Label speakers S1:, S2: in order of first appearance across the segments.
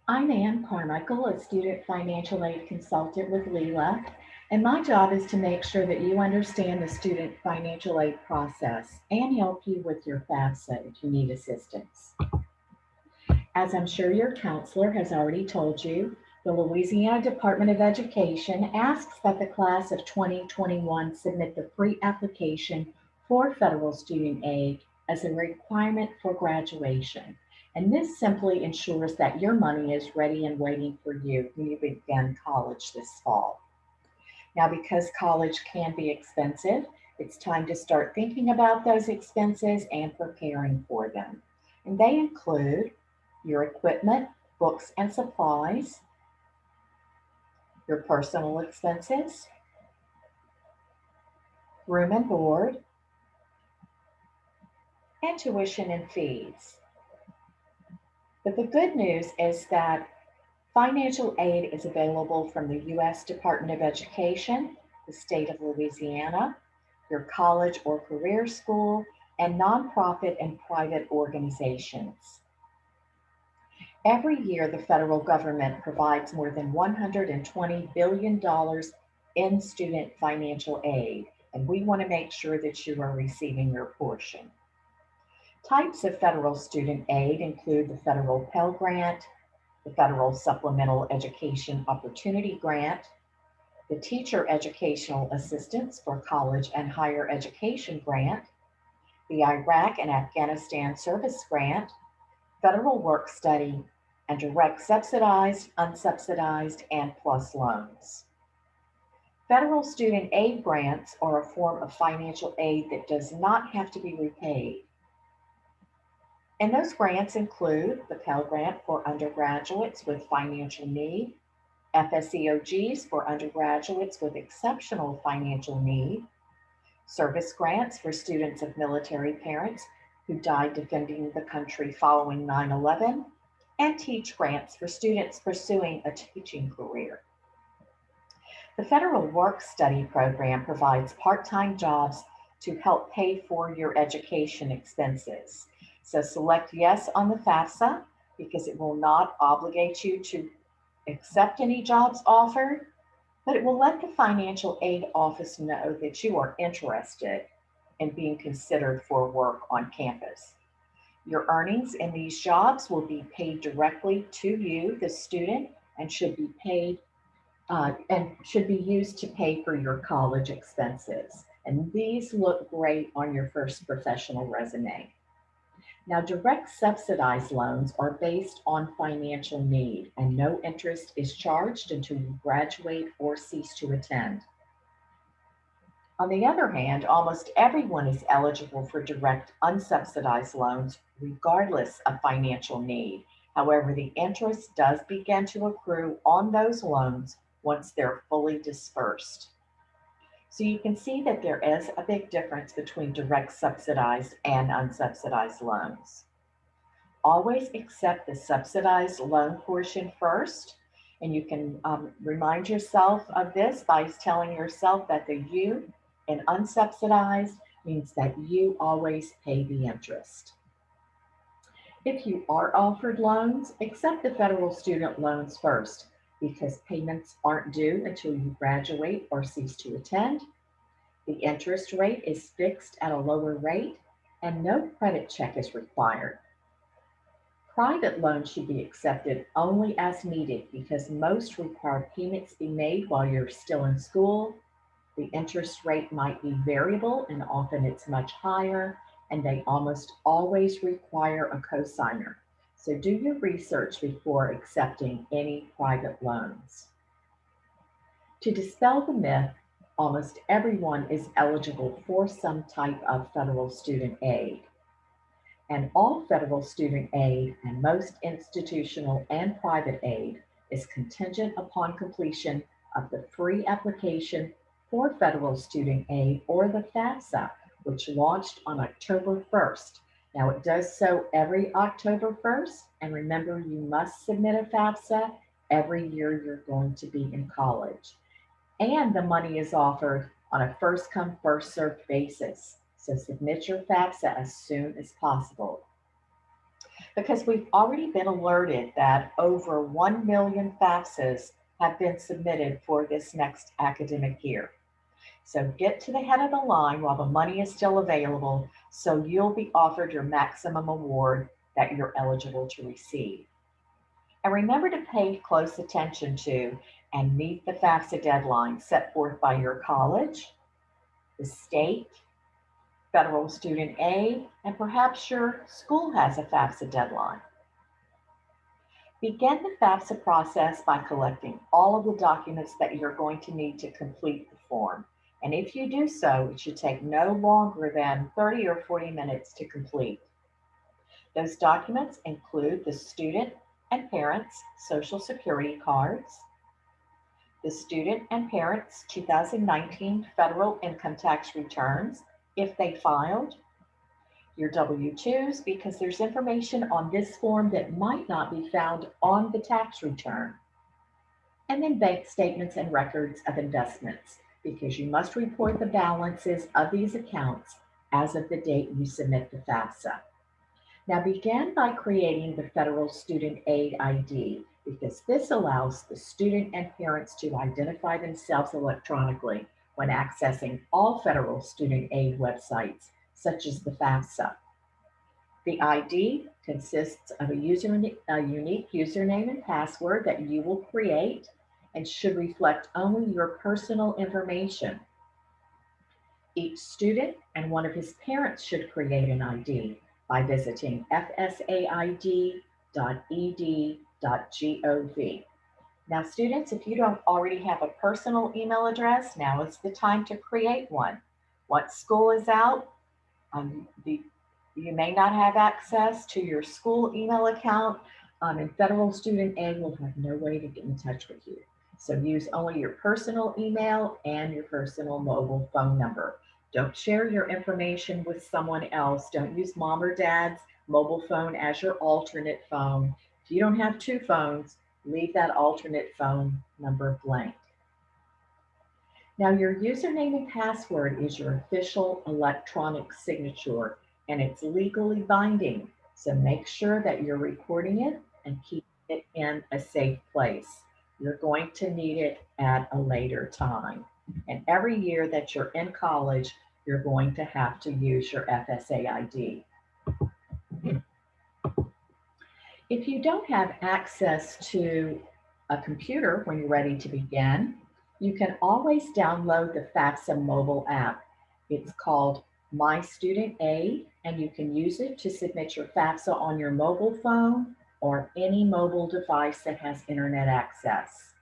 S1: I'm Ann Carmichael, a student financial aid consultant with Lela, and my job is to make sure that you understand the student financial aid process and help you with your FAFSA if you need assistance. As I'm sure your counselor has already told you, the Louisiana Department of Education asks that the class of 2021 submit the pre-application for federal student aid as a requirement for graduation. And this simply ensures that your money is ready and waiting for you when you begin college this fall. Now, because college can be expensive, it's time to start thinking about those expenses and preparing for them. And they include your equipment, books and supplies, your personal expenses, room and board, and tuition and fees. But the good news is that financial aid is available from the U.S. Department of Education, the state of Louisiana, your college or career school, and nonprofit and private organizations. Every year, the federal government provides more than $120 billion in student financial aid, and we want to make sure that you are receiving your portion. Types of federal student aid include the federal Pell Grant, the Federal Supplemental Education Opportunity Grant, the Teacher Educational Assistance for College and Higher Education Grant, the Iraq and Afghanistan Service Grant, Federal Work Study, and direct subsidized, unsubsidized, and plus loans. Federal student aid grants are a form of financial aid that does not have to be repaid. And those grants include the Pell Grant for undergraduates with financial need, FSEOGs for undergraduates with exceptional financial need, service grants for students of military parents who died defending the country following 9/11, and teach grants for students pursuing a teaching career. The Federal Work Study Program provides part-time jobs to help pay for your education expenses. So select yes on the FAFSA because it will not obligate you to accept any jobs offered, but it will let the financial aid office know that you are interested in being considered for work on campus. Your earnings in these jobs will be paid directly to you, the student, and should be used to pay for your college expenses. And these look great on your first professional resume. Now, direct subsidized loans are based on financial need, and no interest is charged until you graduate or cease to attend. On the other hand, almost everyone is eligible for direct unsubsidized loans, regardless of financial need. However, the interest does begin to accrue on those loans once they're fully dispersed. So you can see that there is a big difference between direct subsidized and unsubsidized loans. Always accept the subsidized loan portion first. And you can remind yourself of this by telling yourself that the you in unsubsidized means that you always pay the interest. If you are offered loans, accept the federal student loans first because payments aren't due until you graduate or cease to attend. The interest rate is fixed at a lower rate and no credit check is required. Private loans should be accepted only as needed because most require payments be made while you're still in school. The interest rate might be variable and often it's much higher, and they almost always require a cosigner. So do your research before accepting any private loans. To dispel the myth, almost everyone is eligible for some type of federal student aid. And all federal student aid and most institutional and private aid is contingent upon completion of the free application for federal student aid or the FAFSA, which launched on October 1st. Now it does so every October 1st, and remember you must submit a FAFSA every year you're going to be in college. And the money is offered on a first come, first served basis. So submit your FAFSA as soon as possible. because we've already been alerted that over 1 million FAFSAs have been submitted for this next academic year. So get to the head of the line while the money is still available so you'll be offered your maximum award that you're eligible to receive. And remember to pay close attention to and meet the FAFSA deadline set forth by your college, the state, federal student aid, and perhaps your school has a FAFSA deadline. Begin the FAFSA process by collecting all of the documents that you're going to need to complete the form. And if you do so, it should take no longer than 30 or 40 minutes to complete. Those documents include the student and parents' Social Security cards, the student and parents' 2019 federal income tax returns, if they filed, your W-2s, because there's information on this form that might not be found on the tax return, and then bank statements and records of investments, because you must report the balances of these accounts as of the date you submit the FAFSA. Now begin by creating the Federal Student Aid ID, because this allows the student and parents to identify themselves electronically when accessing all federal student aid websites, such as the FAFSA. The ID consists of a unique username and password that you will create and should reflect only your personal information. Each student and one of his parents should create an ID by visiting fsaid.ed.gov. Now, students, if you don't already have a personal email address, now is the time to create one. Once school is out, you may not have access to your school email account, and federal student aid will have no way to get in touch with you. So use only your personal email and your personal mobile phone number. Don't share your information with someone else. Don't use mom or dad's mobile phone as your alternate phone. If you don't have two phones, leave that alternate phone number blank. Now, your username and password is your official electronic signature, and it's legally binding. So make sure that you're recording it and keep it in a safe place. You're going to need it at a later time. And every year that you're in college, you're going to have to use your FSA ID. If you don't have access to a computer when you're ready to begin, you can always download the FAFSA mobile app. It's called My Student Aid, and you can use it to submit your FAFSA on your mobile phone or any mobile device that has internet access.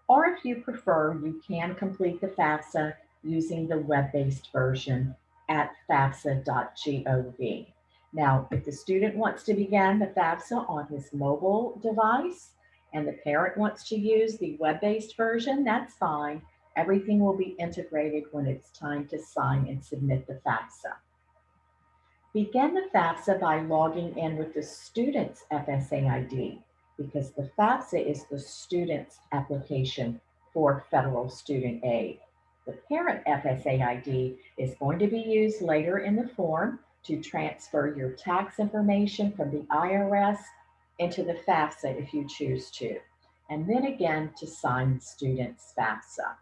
S1: Or if you prefer, you can complete the FAFSA using the web-based version at fafsa.gov. Now, if the student wants to begin the FAFSA on his mobile device and the parent wants to use the web-based version, that's fine. Everything will be integrated when it's time to sign and submit the FAFSA. Begin the FAFSA by logging in with the student's FSA ID, because the FAFSA is the student's application for federal student aid. The parent FSA ID is going to be used later in the form to transfer your tax information from the IRS into the FAFSA if you choose to, and then again to sign the student's FAFSA.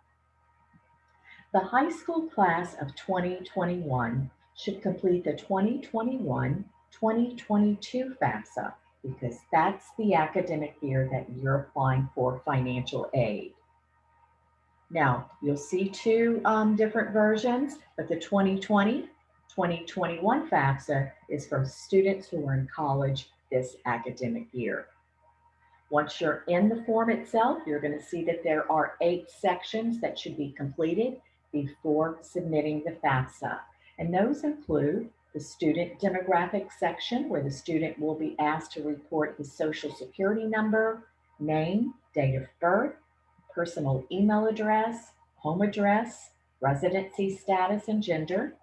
S1: The high school class of 2021 should complete the 2021-2022 FAFSA, because that's the academic year that you're applying for financial aid. Now, you'll see two different versions, but the 2020-2021 FAFSA is for students who are in college this academic year. Once you're in the form itself, you're going to see that there are 8 sections that should be completed before submitting the FAFSA. And those include the student demographic section, where the student will be asked to report his Social Security number, name, date of birth, personal email address, home address, residency status, and gender.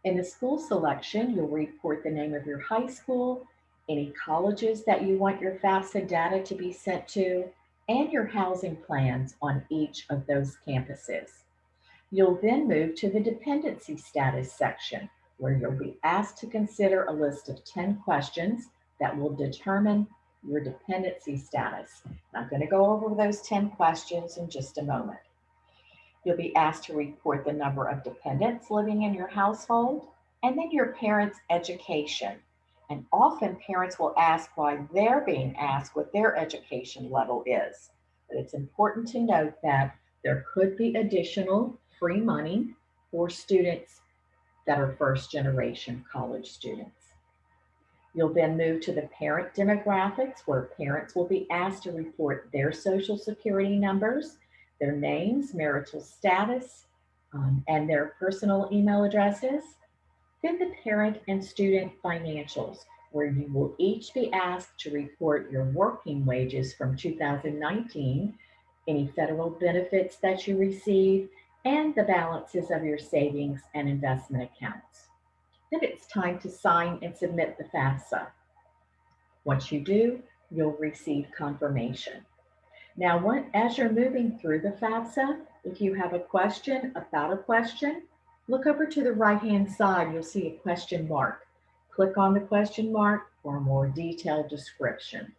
S1: In the school selection, you'll report the name of your high school, any colleges that you want your FAFSA data to be sent to, and your housing plans on each of those campuses. You'll then move to the dependency status section, where you'll be asked to consider a list of 10 questions that will determine your dependency status. And I'm going to go over those 10 questions in just a moment. You'll be asked to report the number of dependents living in your household and then your parents' education. And often parents will ask why they're being asked what their education level is. But it's important to note that there could be additional free money for students that are first generation college students. You'll then move to the parent demographics, where parents will be asked to report their social security numbers, their names, marital status, and their personal email addresses. Then the parent and student financials, where you will each be asked to report your working wages from 2019, any federal benefits that you receive, and the balances of your savings and investment accounts. Then it's time to sign and submit the FAFSA. Once you do, you'll receive confirmation. Now, as you're moving through the FAFSA, if you have a question about a question, look over to the right-hand side, you'll see a question mark. Click on the question mark for a more detailed description.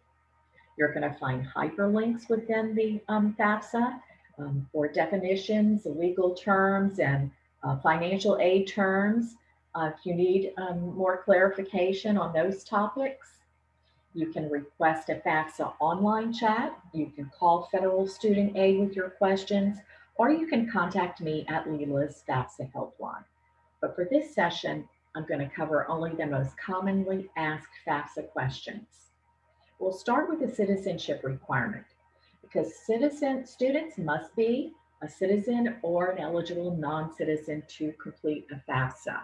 S1: You're going to find hyperlinks within the FAFSA for definitions, legal terms, and financial aid terms. If you need more clarification on those topics, you can request a FAFSA online chat. You can call Federal Student Aid with your questions, or you can contact me at Lela's FAFSA helpline. But for this session, I'm going to cover only the most commonly asked FAFSA questions. We'll start with the citizenship requirement, because students must be a citizen or an eligible non-citizen to complete a FAFSA.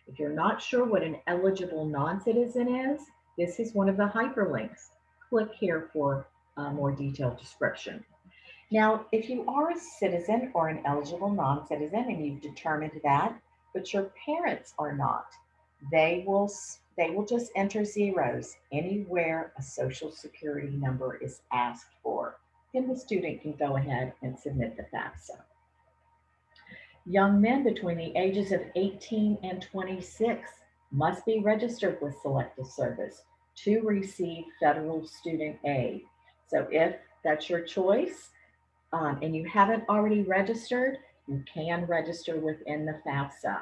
S1: If you're not sure what an eligible non-citizen is, this is one of the hyperlinks. Click here for a more detailed description. Now, if you are a citizen or an eligible non-citizen and you've determined that, but your parents are not, they will just enter zeros anywhere a social security number is asked for. Then the student can go ahead and submit the FAFSA. Young men between the ages of 18 and 26 must be registered with Selective Service to receive federal student aid. So if that's your choice and you haven't already registered, you can register within the FAFSA.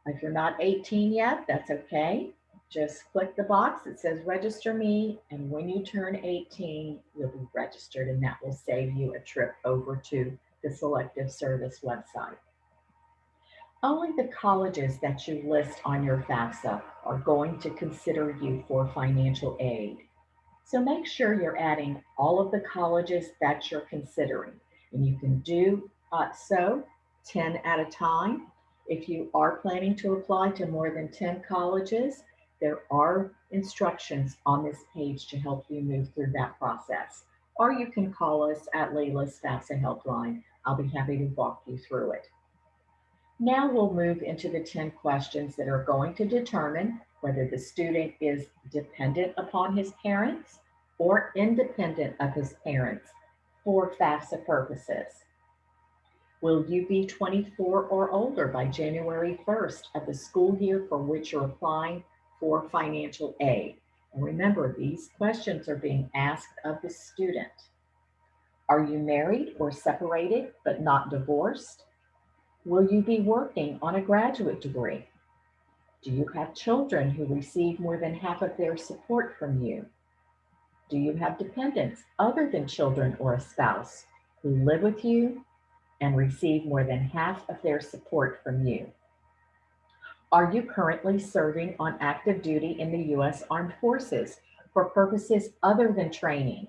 S1: If you're not 18 yet, that's okay. Just click the box that says register me, and when you turn 18, you'll be registered, and that will save you a trip over to the Selective Service website. Only the colleges that you list on your FAFSA are going to consider you for financial aid. So make sure you're adding all of the colleges that you're considering, and you can do so 10 at a time. If you are planning to apply to more than 10 colleges, there are instructions on this page to help you move through that process. Or you can call us at Lela's FAFSA helpline. I'll be happy to walk you through it. Now we'll move into the 10 questions that are going to determine whether the student is dependent upon his parents or independent of his parents for FAFSA purposes. Will you be 24 or older by January 1st of the school year for which you're applying for financial aid? And remember, these questions are being asked of the student. Are you married or separated but not divorced? Will you be working on a graduate degree? Do you have children who receive more than half of their support from you? Do you have dependents other than children or a spouse who live with you and receive more than half of their support from you? Are you currently serving on active duty in the U.S. Armed Forces for purposes other than training?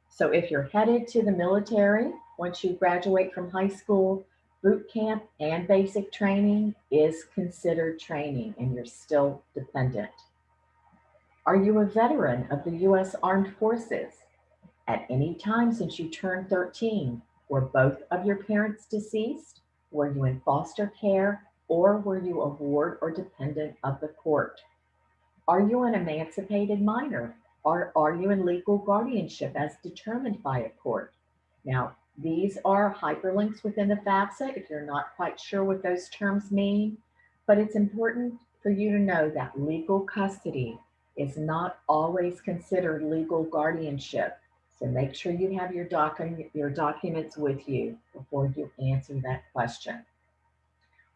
S1: So if you're headed to the military once you graduate from high school, boot camp and basic training is considered training and you're still dependent. Are you a veteran of the U.S. Armed Forces? At any time since you turned 13, were both of your parents deceased? Were you in foster care, or were you a ward or dependent of the court? Are you an emancipated minor, or are you in legal guardianship as determined by a court? Now, these are hyperlinks within the FAFSA if you're not quite sure what those terms mean, but it's important for you to know that legal custody is not always considered legal guardianship. So make sure you have your documents with you before you answer that question.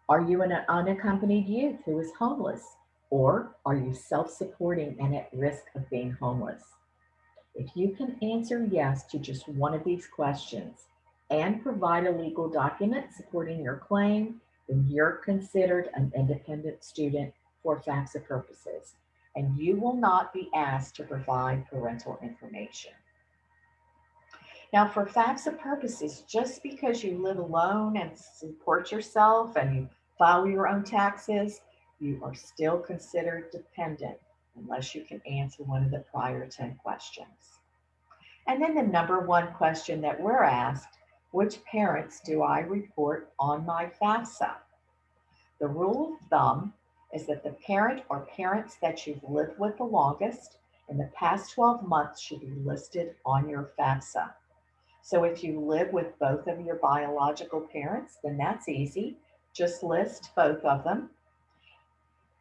S1: Are you an unaccompanied youth who is homeless? Or are you self-supporting and at risk of being homeless? If you can answer yes to just one of these questions and provide a legal document supporting your claim, then you're considered an independent student for FAFSA purposes, and you will not be asked to provide parental information. Now, for FAFSA purposes, just because you live alone and support yourself and you file your own taxes, you are still considered dependent unless you can answer one of the prior 10 questions. And then the number one question that we're asked, which parents do I report on my FAFSA? The rule of thumb is that the parent or parents that you've lived with the longest in the past 12 months should be listed on your FAFSA. So if you live with both of your biological parents, then that's easy. Just list both of them.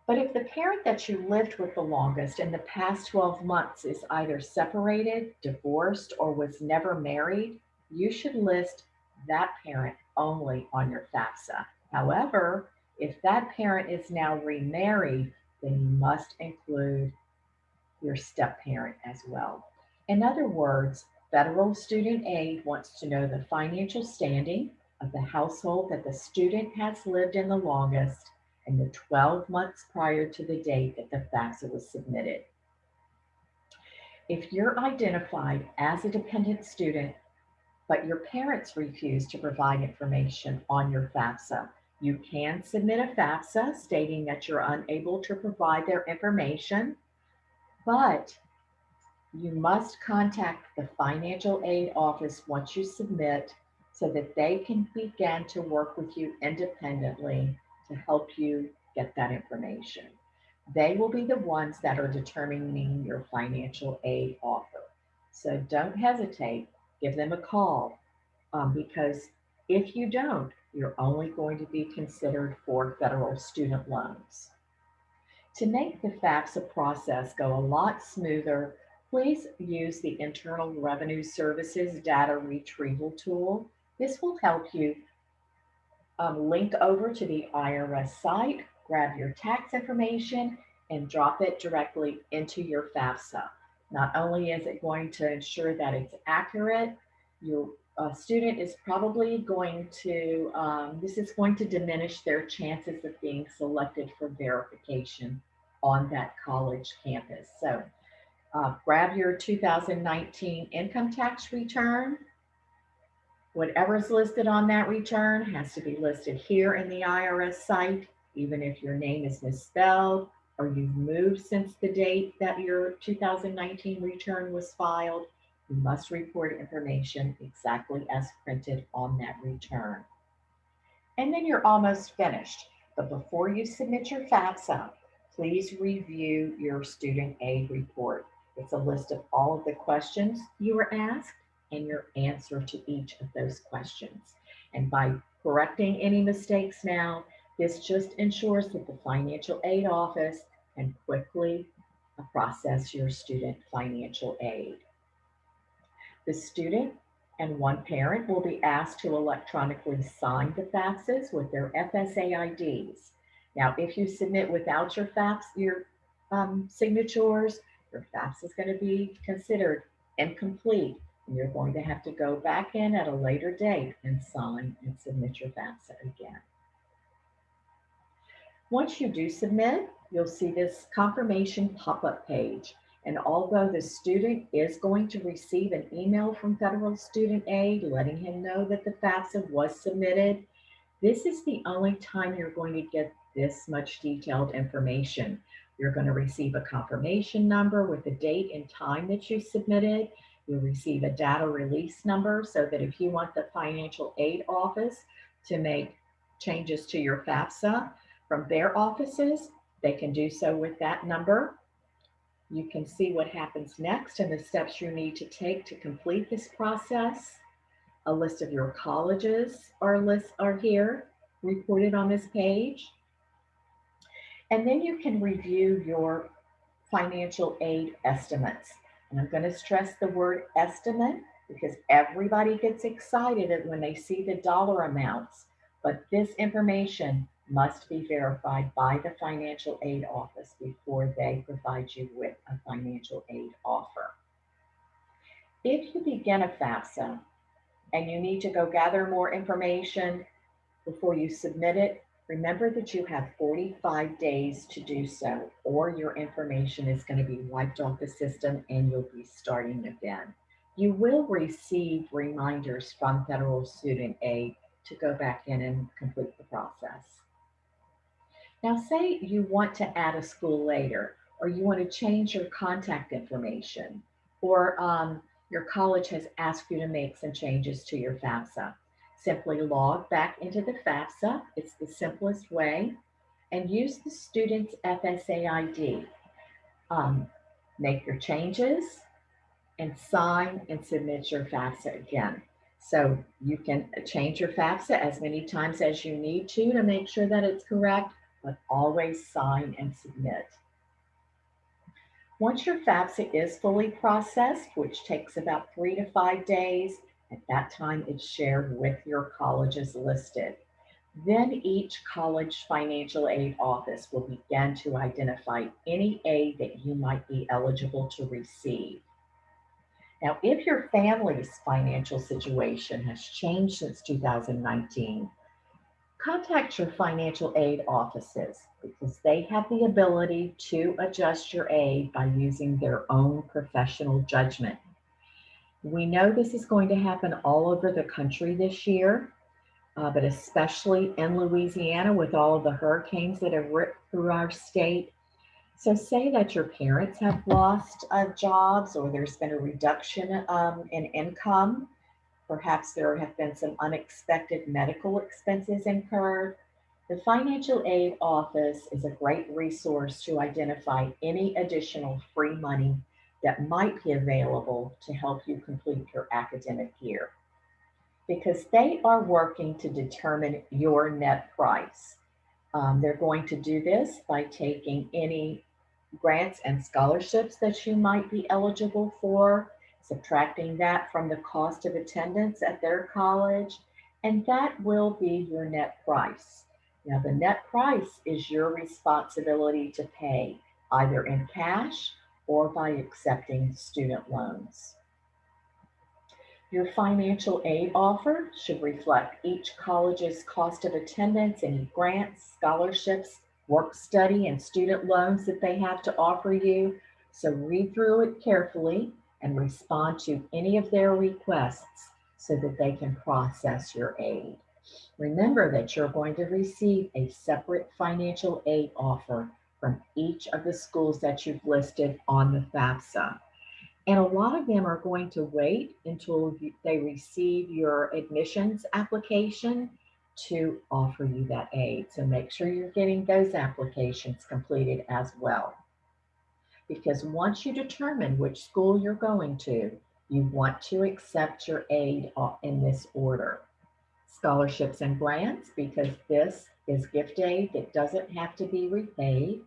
S1: But if the parent that you lived with the longest in the past 12 months is either separated, divorced, or was never married, you should list that parent only on your FAFSA. However, if that parent is now remarried, then you must include your step parent as well. In other words, federal student aid wants to know the financial standing of the household that the student has lived in the longest in the 12 months prior to the date that the FAFSA was submitted. If you're identified as a dependent student, but your parents refuse to provide information on your FAFSA, you can submit a FAFSA stating that you're unable to provide their information, but you must contact the financial aid office once you submit so that they can begin to work with you independently to help you get that information. They will be the ones that are determining your financial aid offer. So don't hesitate, give them a call because if you don't, you're only going to be considered for federal student loans. To make the FAFSA process go a lot smoother, please use the Internal Revenue Service's data retrieval tool. This will help you link over to the IRS site, grab your tax information, and drop it directly into your FAFSA. Not only is it going to ensure that it's accurate, your student is probably going to, this is going to diminish their chances of being selected for verification on that college campus. So grab your 2019 income tax return. Whatever's listed on that return has to be listed here in the IRS site, even if your name is misspelled or you've moved since the date that your 2019 return was filed. You must report information exactly as printed on that return. And then you're almost finished. But before you submit your FAFSA, please review your student aid report. It's a list of all of the questions you were asked and your answer to each of those questions. And by correcting any mistakes now, this just ensures that the financial aid office can quickly process your student financial aid. The student and one parent will be asked to electronically sign the FAFSAs with their FSA IDs. Now, if you submit without your signatures, your FAFSA is going to be considered incomplete, and you're going to have to go back in at a later date and sign and submit your FAFSA again. Once you do submit, you'll see this confirmation pop-up page. And although the student is going to receive an email from Federal Student Aid letting him know that the FAFSA was submitted, this is the only time you're going to get this much detailed information. You're going to receive a confirmation number with the date and time that you submitted. You'll receive a data release number so that if you want the financial aid office to make changes to your FAFSA from their offices, they can do so with that number. You can see what happens next and the steps you need to take to complete this process. A list of your colleges are here, reported on this page. And then you can review your financial aid estimates. And I'm going to stress the word estimate because everybody gets excited when they see the dollar amounts. But this information must be verified by the financial aid office before they provide you with a financial aid offer. If you begin a FAFSA and you need to go gather more information before you submit it, remember that you have 45 days to do so, or your information is going to be wiped off the system and you'll be starting again. You will receive reminders from Federal Student Aid to go back in and complete the process. Now, say you want to add a school later, or you want to change your contact information, or your college has asked you to make some changes to your FAFSA. Simply log back into the FAFSA. It's the simplest way, and use the student's FSA ID. Make your changes and sign and submit your FAFSA again. So you can change your FAFSA as many times as you need to make sure that it's correct, but always sign and submit. Once your FAFSA is fully processed, which takes about 3 to 5 days, at that time it's shared with your colleges listed. Then each college financial aid office will begin to identify any aid that you might be eligible to receive. Now, if your family's financial situation has changed since 2019, contact your financial aid offices because they have the ability to adjust your aid by using their own professional judgment. We know this is going to happen all over the country this year, but especially in Louisiana with all of the hurricanes that have ripped through our state. So say that your parents have lost jobs or there's been a reduction in income. Perhaps there have been some unexpected medical expenses incurred. The financial aid office is a great resource to identify any additional free money that might be available to help you complete your academic year, because they are working to determine your net price. They're going to do this by taking any grants and scholarships that you might be eligible for, subtracting that from the cost of attendance at their college, and that will be your net price. Now, the net price is your responsibility to pay either in cash or by accepting student loans. Your financial aid offer should reflect each college's cost of attendance, any grants, scholarships, work study, and student loans that they have to offer you. So read through it carefully and respond to any of their requests so that they can process your aid. Remember that you're going to receive a separate financial aid offer from each of the schools that you've listed on the FAFSA. And a lot of them are going to wait until they receive your admissions application to offer you that aid. So make sure you're getting those applications completed as well. Because once you determine which school you're going to, you want to accept your aid in this order. Scholarships and grants, because this is gift aid that doesn't have to be repaid.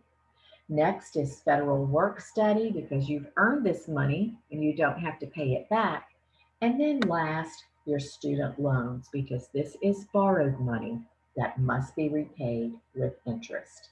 S1: Next is federal work study, because you've earned this money and you don't have to pay it back. And then last, your student loans, because this is borrowed money that must be repaid with interest.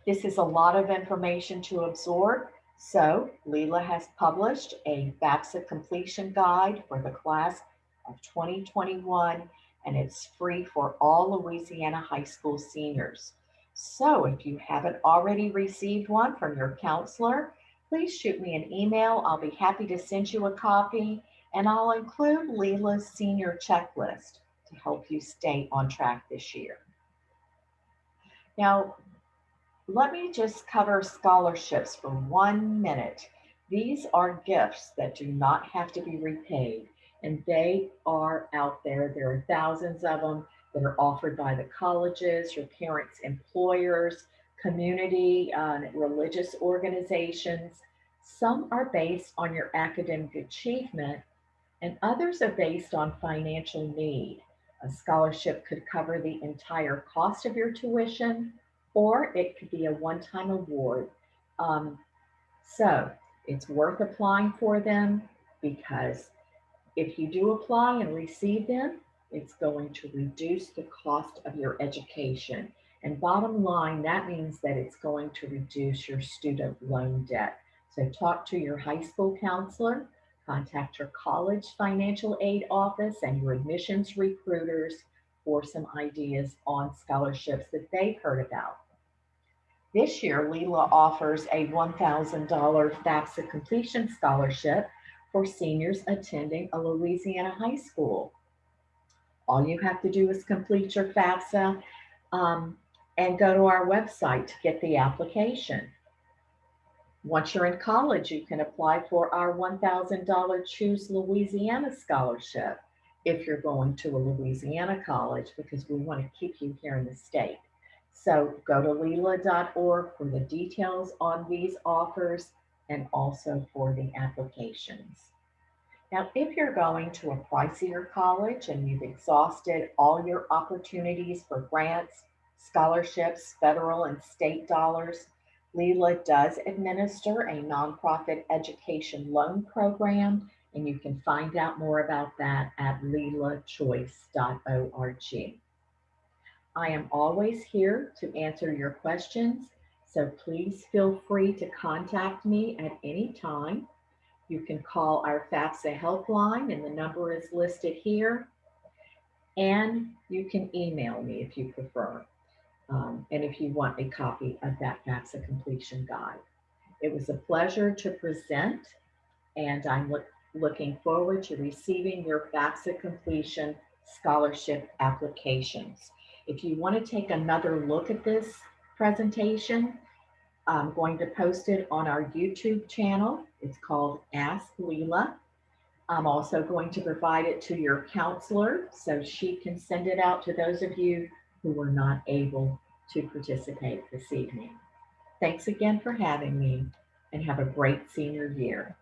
S1: This is a lot of information to absorb. So Lela has published a FAFSA completion guide for the class of 2021, and it's free for all Louisiana high school seniors. So if you haven't already received one from your counselor, please shoot me an email. I'll be happy to send you a copy, and I'll include Lela's senior checklist to help you stay on track this year. Now, let me just cover scholarships for 1 minute. These are gifts that do not have to be repaid, and they are out there. There are thousands of them that are offered by the colleges, your parents' employers, community, religious organizations. Some are based on your academic achievement, and others are based on financial need. A scholarship could cover the entire cost of your tuition, or it could be a one-time award So it's worth applying for them because if you do apply and receive them, it's going to reduce the cost of your education. And bottom line, that means that it's going to reduce your student loan debt. So talk to your high school counselor, contact your college financial aid office and your admissions recruiters for some ideas on scholarships that they've heard about. This year, Lela offers a $1,000 FAFSA completion scholarship for seniors attending a Louisiana high school. All you have to do is complete your FAFSA um, and go to our website to get the application. Once you're in college, you can apply for our $1,000 Choose Louisiana scholarship if you're going to a Louisiana college because we want to keep you here in the state. So go to lela.org for the details on these offers and also for the applications. Now, if you're going to a pricier college and you've exhausted all your opportunities for grants, scholarships, federal and state dollars, Lela does administer a nonprofit education loan program, and you can find out more about that at lelachoice.org. I am always here to answer your questions, so please feel free to contact me at any time. You can call our FAFSA helpline, and the number is listed here. And you can email me if you prefer, and if you want a copy of that FAFSA completion guide. It was a pleasure to present, and I'm looking forward to receiving your FAFSA completion scholarship applications. If you want to take another look at this presentation, I'm going to post it on our YouTube channel. It's called Ask Lela. I'm also going to provide it to your counselor so she can send it out to those of you who were not able to participate this evening. Thanks again for having me, and have a great senior year.